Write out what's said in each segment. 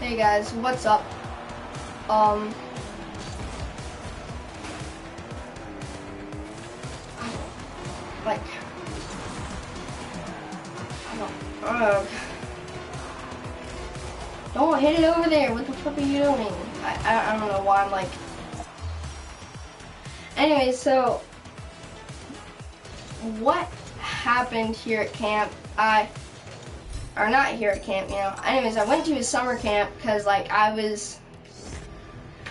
Hey guys, what's up? Like, don't hit it over there. What the fuck are you doing? I don't know why I'm like. Anyway, so what happened here at camp? Or not here at camp, you know. Anyways, I went to a summer camp because like I was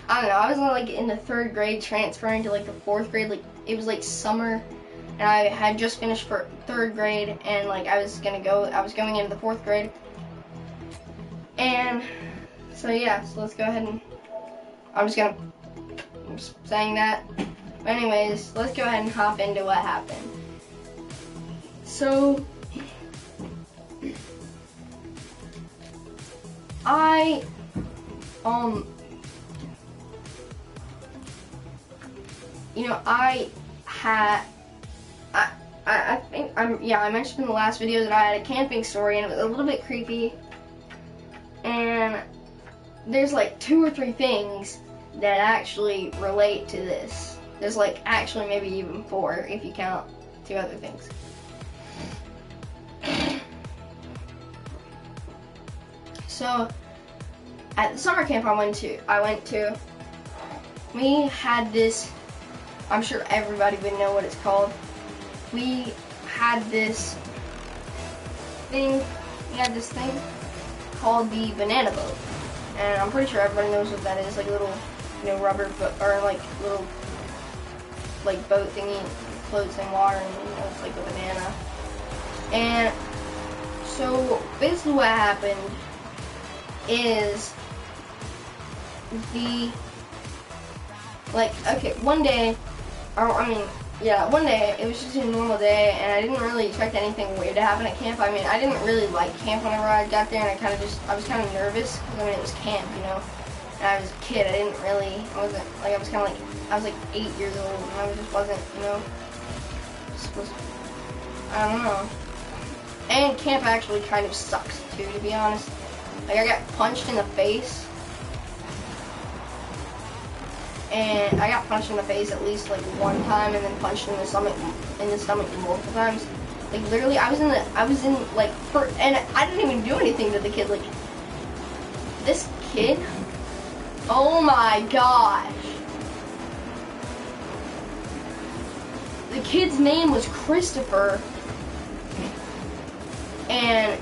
like in the 3rd grade transferring to like the 4th grade. Like it was like summer, and I had just finished for 3rd grade, and like I was going into the 4th grade. And so yeah, so let's go ahead and I'm just saying that. But anyways, let's go ahead and hop into what happened. So I think I mentioned in the last video that I had a camping story, and it was a little bit creepy. And there's like 2 or 3 things that actually relate to this. There's like actually maybe even 4 if you count 2 other things. So at the summer camp I went to, we had this, I'm sure everybody would know what it's called. We had this thing called the banana boat. And I'm pretty sure everybody knows what that is, like a little, rubber boat, or like little, like boat thingy, floats in water, and it's like a banana. And so basically what happened is one day it was just a normal day, and I didn't really expect anything weird to happen at camp. I mean, I didn't really like camp whenever I got there, and I was kind of nervous, because I mean, it was camp, you know, and I was a kid. I was like 8 years old, and I just wasn't, I don't know. And camp actually kind of sucks too, to be honest. Like, I got punched in the face. And I got punched in the face at least like 1 time, and then punched in the stomach multiple times. Like literally, and I didn't even do anything to the kid. Like, this kid, oh my gosh. The kid's name was Christopher, and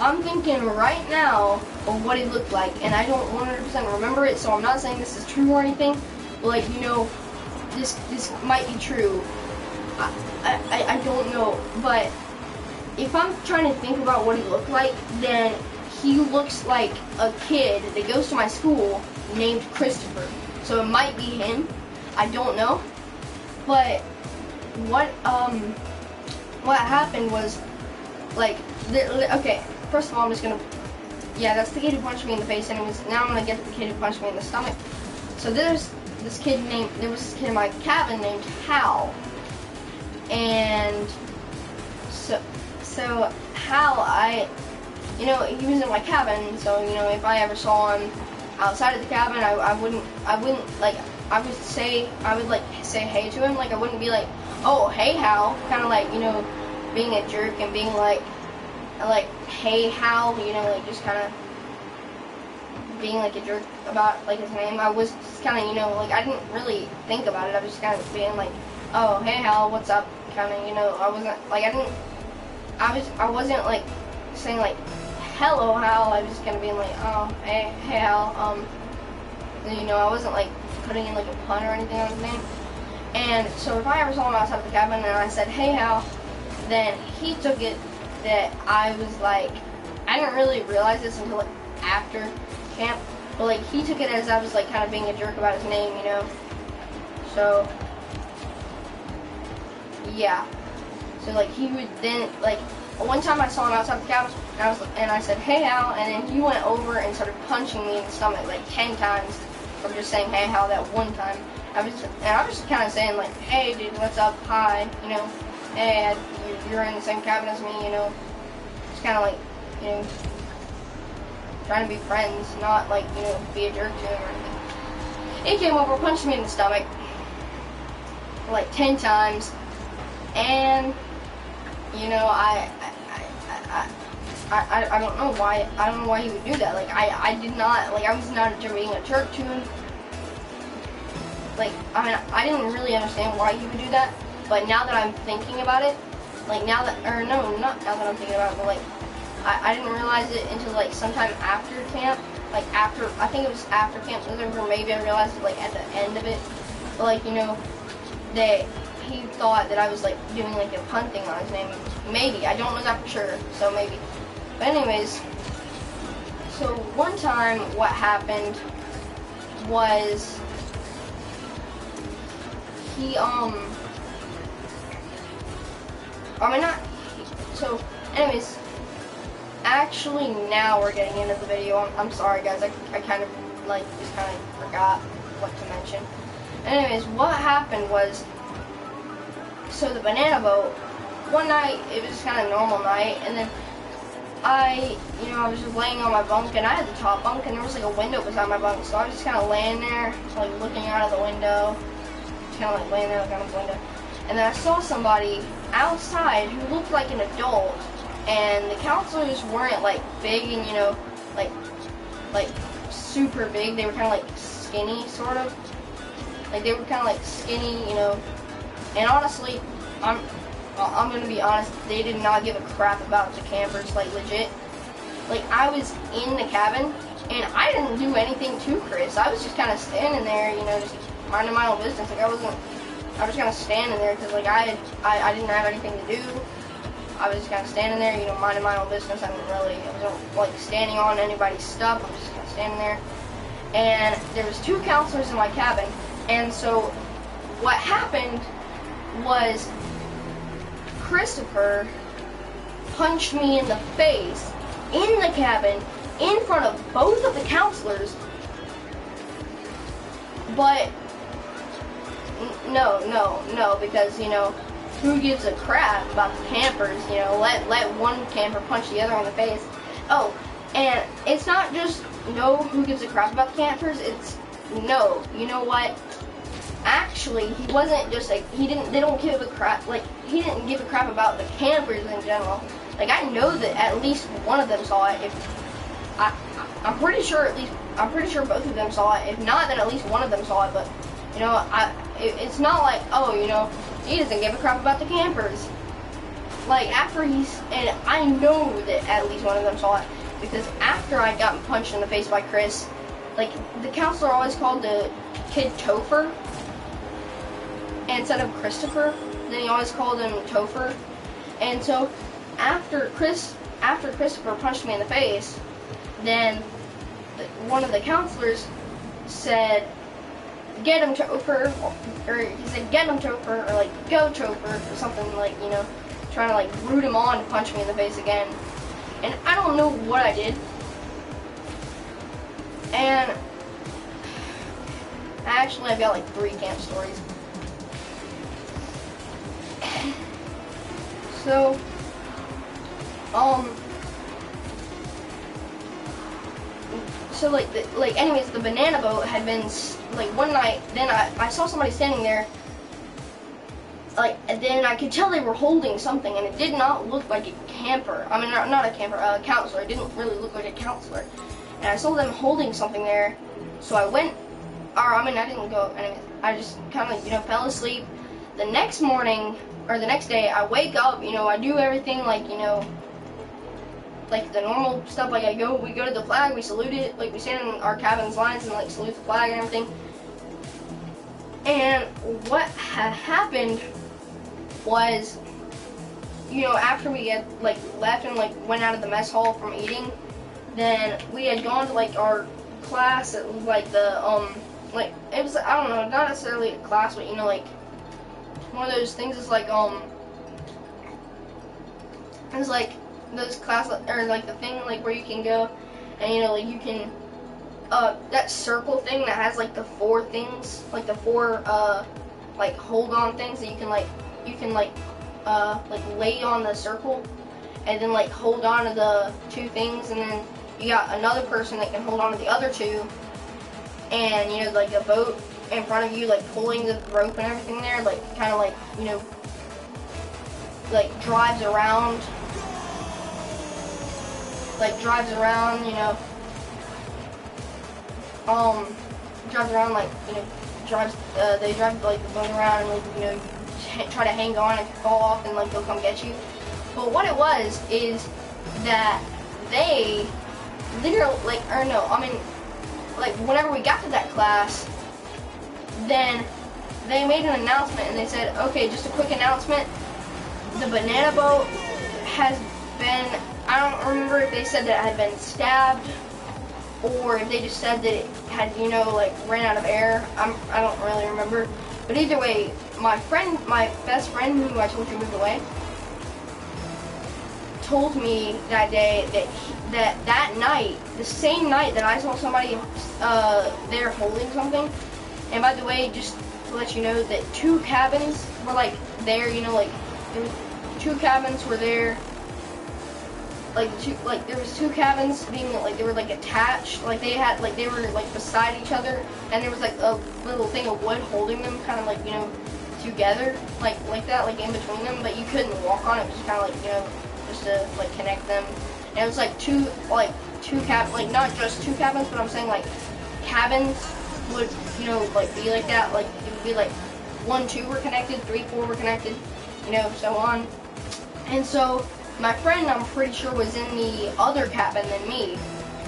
I'm thinking right now of what he looked like, and I don't 100% remember it, so I'm not saying this is true or anything, but like, this might be true. I don't know, but if I'm trying to think about what he looked like, then he looks like a kid that goes to my school named Christopher. So it might be him. I don't know. But what happened was, like, okay, first of all, I'm just gonna, that's the kid who punched me in the face, and now I'm gonna get the kid who punched me in the stomach. So there was this kid in my cabin named Hal, and so Hal, he was in my cabin, so if I ever saw him outside of the cabin, I would say hey to him. Like, I wouldn't be like, oh, hey Hal, kind of like, being a jerk and being like, hey Hal, like just kind of being like a jerk about like his name. I was just kind of, like, I didn't really think about it. I was just kind of being like, oh, hey Hal, what's up, kind of, I wasn't like, I wasn't like saying like, hello Hal. I was just kind of being like, oh, hey Hal, I wasn't like putting in like a pun or anything on his name. And so if I ever saw him outside the cabin and I said, hey Hal, then he took it that I was like, I didn't really realize this until like after camp, but like he took it as I was like kind of being a jerk about his name, so yeah. So like he would then, like, one time I saw him outside the cabin, and I said, hey Hal, and then he went over and started punching me in the stomach like 10 times from just saying hey Hal that one time. I was just kind of saying like, hey dude, what's up, hi, hey, you're in the same cabin as me, just kind of like, trying to be friends, not like, you know, be a jerk to him or anything. He came over, punched me in the stomach like 10 times, and you know, I don't know why. I don't know why he would do that. Like I did not, like, I was not being a jerk to him. Like, I mean, I didn't really understand why he would do that, but now that I'm thinking about it, like now that, or no, not now that I'm thinking about it, but like I didn't realize it until like sometime after camp. Like after, I think it was after camp was over, maybe I realized it like at the end of it. But like, you know, that he thought that I was like doing like a pun thing on his name. Maybe, I don't know that for sure, so maybe. But anyways, so one time what happened was he, I mean, not, so anyways, actually now we're getting into the video. I'm sorry guys, I kind of like just kind of forgot what to mention. Anyways, what happened was, so the banana boat, one night, it was just kind of a normal night, and then I was just laying on my bunk, and I had the top bunk, and there was like a window beside my bunk, so I was just kind of laying there, like looking out of the window, just kind of like laying there looking out of the window, and then I saw somebody outside who looked like an adult, and the counselors weren't like big and, you know, like super big. They were kind of like skinny, sort of. Like they were kind of like skinny, you know. And honestly, I'm gonna be honest. They did not give a crap about the campers, like legit. Like I was in the cabin and I didn't do anything to Chris. I was just kind of standing there, you know, just minding my own business. Like I was kind of standing there because like I didn't have anything to do. I was just kind of standing there, you know, minding my own business. I wasn't like standing on anybody's stuff. I was just kind of standing there. And there was 2 counselors in my cabin. And so what happened was Christopher punched me in the face in the cabin in front of both of the counselors. But no, because, you know, who gives a crap about the campers? You know, let one camper punch the other in the face. Oh, and it's not just no who gives a crap about the campers, it's no, you know what? Actually, he wasn't just like, they don't give a crap, like, he didn't give a crap about the campers in general. Like, I know that at least one of them saw it. I'm pretty sure both of them saw it. If not, then at least one of them saw it. But, you know, it's not like, oh, you know, he doesn't give a crap about the campers. Like, and I know that at least one of them saw it, because after I got punched in the face by Chris, like, the counselor always called the kid Topher, and instead of Christopher, then he always called him Topher. And so, after Christopher punched me in the face, then one of the counselors said, get him Topher, or he said, get him Topher, or like, go Topher, or something, like, you know, trying to like root him on to punch me in the face again. And I don't know what I did. And actually, I've got like 3 camp stories. So, anyways, the banana boat had been, like, one night, then I saw somebody standing there, like, and then I could tell they were holding something, and it did not look like a camper. I mean, not a camper, a counselor. It didn't really look like a counselor. And I saw them holding something there, so I went, I didn't go, anyways, I just kind of, you know, fell asleep. The next morning, or the next day, I wake up, you know, I do everything, like, you know, like the normal stuff, like we go to the flag, we salute it, like we stand in our cabin's lines and like salute the flag and everything. And what had happened was, you know, after we had like left and like went out of the mess hall from eating, then we had gone to like our class at like the like it was, I don't know, not necessarily a class, but you know, like one of those things is like it's like those class, or like the thing like where you can go and, you know, like you can that circle thing that has like the 4 things, like the 4 like hold on things that you can like lay on the circle and then like hold on to the 2 things and then you got another person that can hold on to the other two, and you know, like a boat in front of you, like pulling the rope and everything there, like kind of like, you know, like drives around, you know, drives around, like, you know, they drive like the boat around and, like, you know, try to hang on and fall off and like they'll come get you. But what it was is that they literally, like, or no, I mean, like whenever we got to that class, then they made an announcement and they said, okay, just a quick announcement, the banana boat has been, I don't remember if they said that it had been stabbed or if they just said that it had, you know, like ran out of air. I don't really remember. But either way, my best friend who I told you moved away, told me that day that night, the same night that I saw somebody there holding something. And by the way, just to let you know that 2 cabins were like there, you know, like there was 2 cabins were there. Like there was 2 cabins being like, they were like attached, like they were like beside each other, and there was like a little thing of wood holding them, kind of like, you know, together, like that, like in between them, but you couldn't walk on it. It was just kind of like, you know, just to like connect them. And it was like two cabins, like not just 2 cabins, but I'm saying like cabins would, you know, like be like that, like it would be like 1, 2 were connected, 3, 4 were connected, you know, so on. And so my friend, I'm pretty sure, was in the other cabin than me,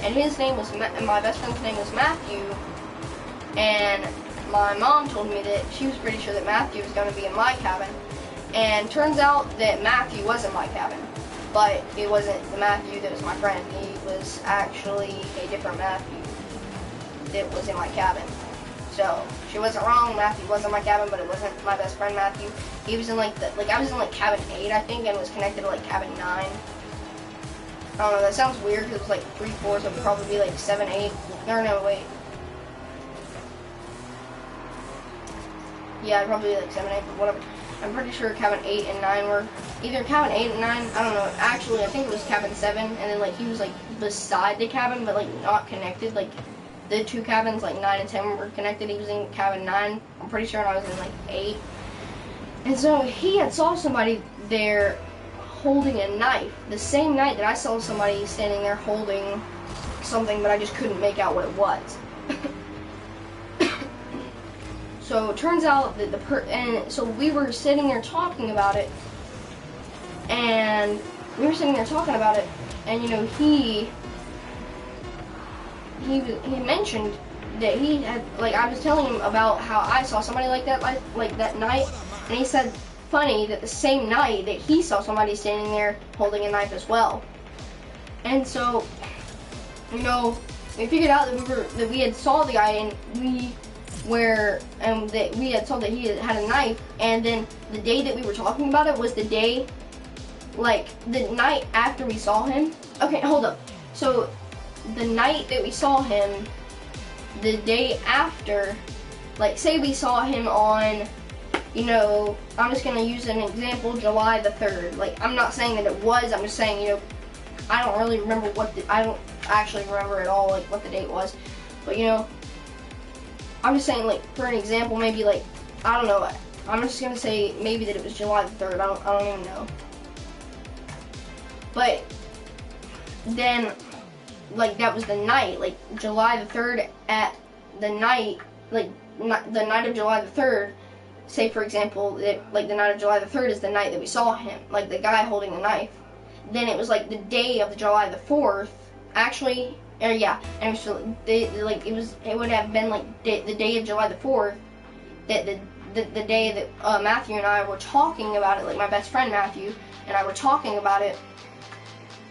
and his name was, my best friend's name was Matthew, and my mom told me that she was pretty sure that Matthew was going to be in my cabin, and turns out that Matthew was in my cabin, but it wasn't the Matthew that was my friend. He was actually a different Matthew that was in my cabin. So she wasn't wrong. Matthew was in my cabin, but it wasn't my best friend Matthew. He was in like I was in like cabin 8, I think, and was connected to like cabin 9. I don't know. That sounds weird because it was like 3, 4, so it would probably be like 7, 8. No, wait. Yeah, probably like 7, 8, but whatever. I'm pretty sure cabin 8 and 9 were either cabin 8 and 9. I don't know. Actually, I think it was cabin 7, and then like he was like beside the cabin, but like not connected. Like the 2 cabins, like 9 and 10, were connected. He was in cabin 9, I'm pretty sure, and I was in like 8. And so he had saw somebody there holding a knife. The same night that I saw somebody standing there holding something, but I just couldn't make out what it was. So it turns out that and so we were sitting there talking about it, and you know, he mentioned that he had, like, I was telling him about how I saw somebody like that, like that night, and he said, funny, that the same night that he saw somebody standing there holding a knife as well. And so, you know, we figured out that we had saw the guy, and that we had saw that he had a knife, and then the day that we were talking about it was the day, like, the night after we saw him. Okay, hold up. So the night that we saw him, the day after, like, say we saw him on, you know, I'm just gonna use an example, July the 3rd. Like, I'm not saying that it was, I'm just saying, you know, I don't really remember I don't actually remember at all, like, what the date was. But, you know, I'm just saying, like, for an example, maybe, like, I don't know, I'm just gonna say maybe that it was July the 3rd, I don't even know. But then, like, that was the night, like, July the 3rd at the night, like, the night of July the 3rd, say, for example, that, like, the night of July the 3rd is the night that we saw him, like, the guy holding the knife. Then it was, like, the day of July the 4th, actually, yeah, and it was, it would have been, like, the day of July the 4th, that the day that Matthew and I were talking about it, like, my best friend Matthew and I were talking about it,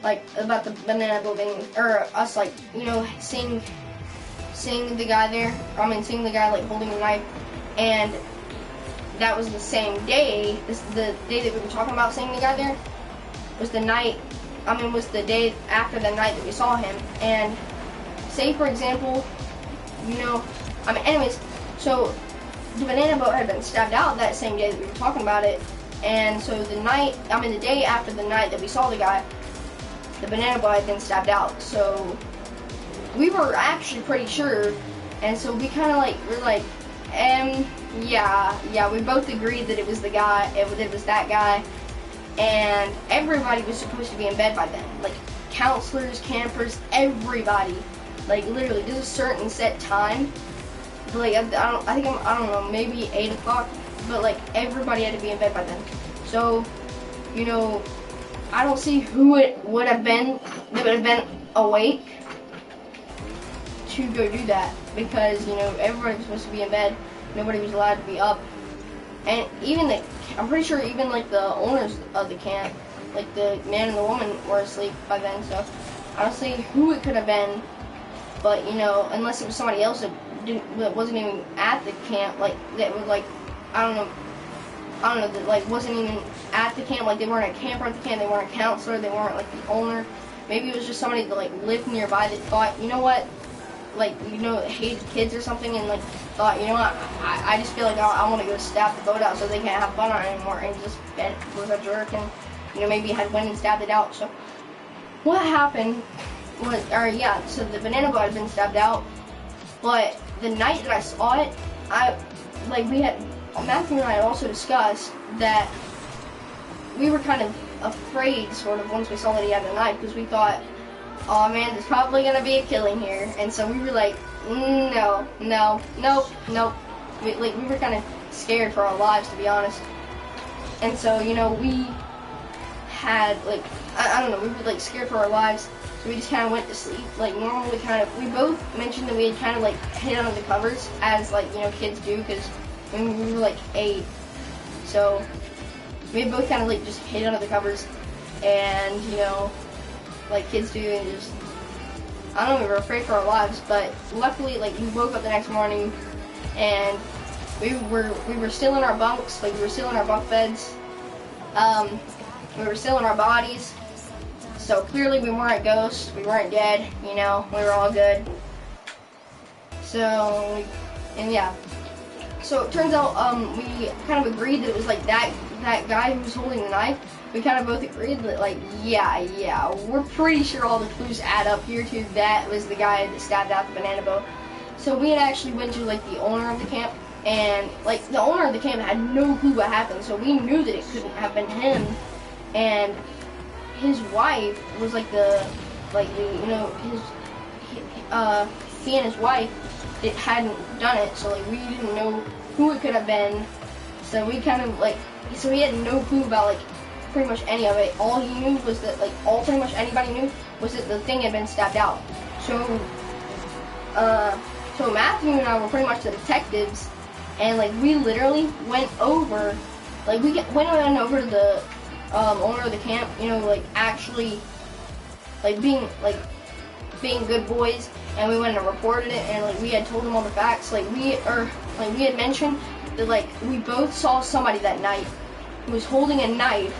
like, about the banana boat thing, or us, like, you know, seeing the guy there, seeing the guy, like, holding the knife, and that was the same day, the day that we were talking about seeing the guy there, was the day after the night that we saw him. And say, for example, you know, anyways, so the banana boat had been stabbed out that same day that we were talking about it, and so the day after the night that we saw the guy, the banana boat had been stabbed out. So we were actually pretty sure, and so we kind of like, we're like, yeah, we both agreed that it was the guy, it was that guy, and everybody was supposed to be in bed by then, like counselors, campers, everybody, like literally, there's a certain set time, like I don't know, maybe 8 o'clock, but like everybody had to be in bed by then. So, you know, I don't see who it would have been that would have been awake to go do that, because, you know, everybody was supposed to be in bed, nobody was allowed to be up, and even I'm pretty sure even like the owners of the camp, like the man and the woman, were asleep by then. So I don't see who it could have been, but, you know, unless it was somebody else that wasn't even at the camp, like that was like, I don't know, that like wasn't even at the camp, like they weren't a camper at the camp, they weren't a counselor, they weren't like the owner. Maybe it was just somebody that like lived nearby that thought, you know what, like, you know, hated kids or something, and like thought, you know what, I just feel like I want to go stab the boat out so they can't have fun on it anymore, and just was a jerk, and, you know, maybe had went and stabbed it out. So what happened was, so the banana boat had been stabbed out, but the night that I saw it, Matthew and I had also discussed that we were kind of afraid, sort of, once we saw that he had a knife, because we thought, oh man, there's probably gonna be a killing here, and so we were like, nope. We were kind of scared for our lives, to be honest. And so, you know, we had like, I don't know, we were like scared for our lives, so we just kind of went to sleep. Like normal, we both mentioned that we had kind of like hid under the covers, as like, you know, kids do, because when we were like 8, so we had both kind of like just hid under the covers, and, you know, like kids do, and just, I don't know, we were afraid for our lives. But luckily, like, we woke up the next morning, and we were still in our bunks, like we were still in our bunk beds, we were still in our bodies, so clearly we weren't ghosts, we weren't dead, you know, we were all good. So, and yeah, so it turns out, we kind of agreed that it was like that guy who was holding the knife. We kind of both agreed that, like, yeah, we're pretty sure all the clues add up here to that was the guy that stabbed out the banana boat. So we had actually went to, like, the owner of the camp, and, like, the owner of the camp had no clue what happened, so we knew that it couldn't have been him. And his wife was, like, he and his wife, it hadn't done it, so, like, we didn't know who it could have been. So we kind of, like, so he had no clue about, like, pretty much any of it. All he knew was that, like, all pretty much anybody knew was that the thing had been stabbed out. So, so Matthew and I were pretty much the detectives, and, like, we literally went over, like, went over to the owner of the camp, you know, like, actually, like, being good boys, and we went and reported it, and, like, we had told him all the facts. Like, we had mentioned that, like, we both saw somebody that night who was holding a knife,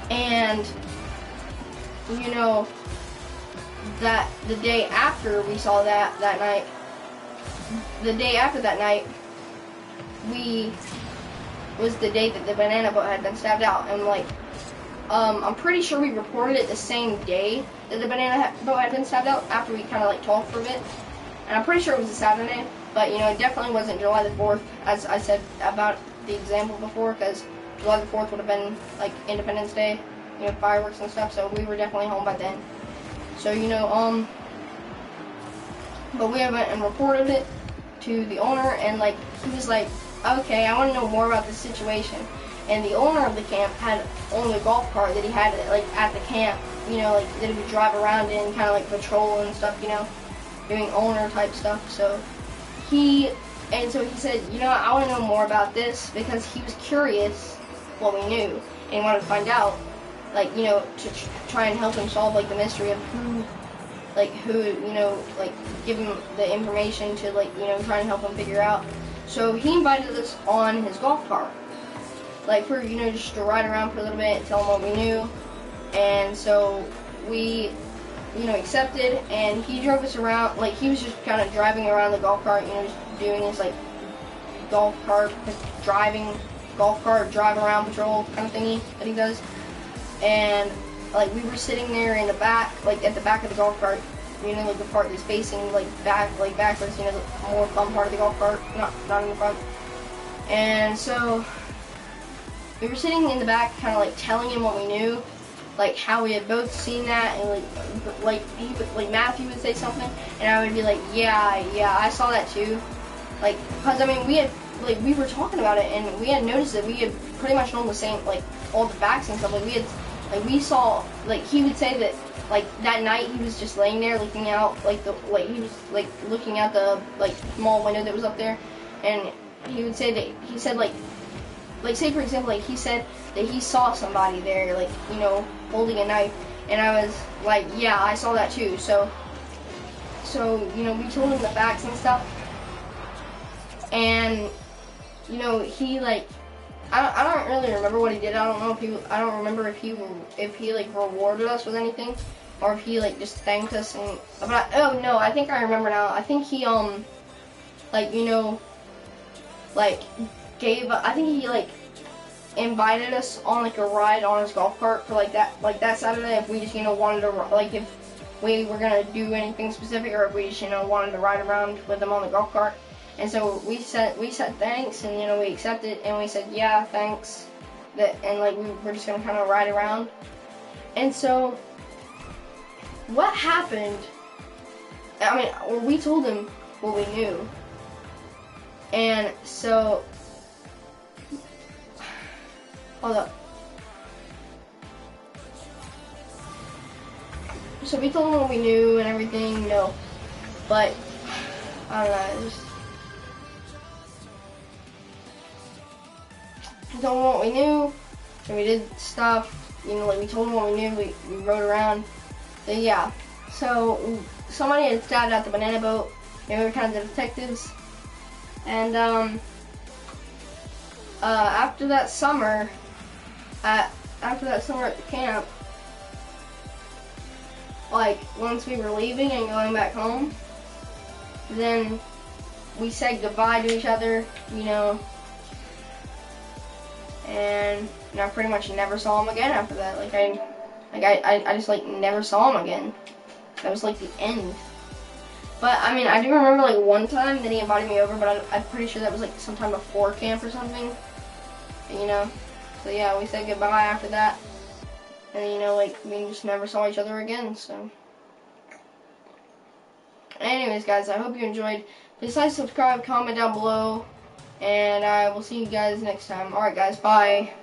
and, you know, that the day after we saw that night, was the day that the banana boat had been stabbed out. And, like, I'm pretty sure we reported it the same day that the banana boat had been stabbed out, after we kind of, like, talked for a bit. And I'm pretty sure it was a Saturday, but, you know, it definitely wasn't July the 4th, as I said about the example before, because July the 4th would have been, like, Independence Day, you know, fireworks and stuff, so we were definitely home by then. So, you know, but we went and reported it to the owner, and, like, he was like, okay, I want to know more about this situation. And the owner of the camp had only a golf cart that he had, like, at the camp, you know, like, that he would drive around in, kind of like patrol and stuff, you know, doing owner type stuff. So he said, you know, I want to know more about this, because he was curious what we knew, and he wanted to find out, like, you know, to try and help him solve, like, the mystery of who, you know, like, give him the information to, like, you know, try and help him figure out. So he invited us on his golf cart, like, for, you know, just to ride around for a little bit, tell him what we knew. And so we, you know, accepted, and he drove us around. Like, he was just kind of driving around the golf cart, you know, just doing his, like, golf cart drive around patrol kind of thingy that he does. And like we were sitting there in the back, like at the back of the golf cart. You know, like the part that's facing like backwards. You know, the more fun part of the golf cart, not in the front. And so we were sitting in the back, kind of like telling him what we knew, like how we had both seen that, and like Matthew would say something, and I would be like, yeah, I saw that too, like, cause I mean we were talking about it, and we had noticed that we had pretty much known the same, like all the facts and stuff, we saw, like he would say that, like that night he was just laying there looking out, he was like looking out the like small window that was up there, and he would say that he said like say for example, like he said that he saw somebody there, like, you know, holding a knife, and I was like, yeah, I saw that too. So you know, we told him the facts and stuff, and you know, he like, I don't really remember what he did. I don't remember if he like rewarded us with anything, or if he like just thanked us. And oh no, I think I remember now. I think he like, you know, like I think he like invited us on like a ride on his golf cart for like that Saturday, if we just, you know, wanted to, like if we were gonna do anything specific, or if we just, you know, wanted to ride around with him on the golf cart. And so we said thanks, and you know, we accepted, and we said, yeah, thanks, and like we're just gonna kind of ride around. And so what happened, I mean, we told him what we knew, and so hold up. So we told him what we knew and everything, you know, but I don't know, we told him what we knew, and we did stuff, you know, like we told him what we knew, we rode around. But yeah, so somebody had stabbed out the banana boat, and we were kind of the detectives, and after that summer at the camp, like once we were leaving and going back home, then we said goodbye to each other, you know, and I pretty much never saw him again after that. I just like never saw him again. That was like the end. But I mean, I do remember like one time that he invited me over, but I'm pretty sure that was like sometime before camp or something, you know. So yeah, we said goodbye after that, and you know, like we just never saw each other again. So anyways, guys, I hope you enjoyed. Please like, subscribe, comment down below, and I will see you guys next time. Alright guys, bye.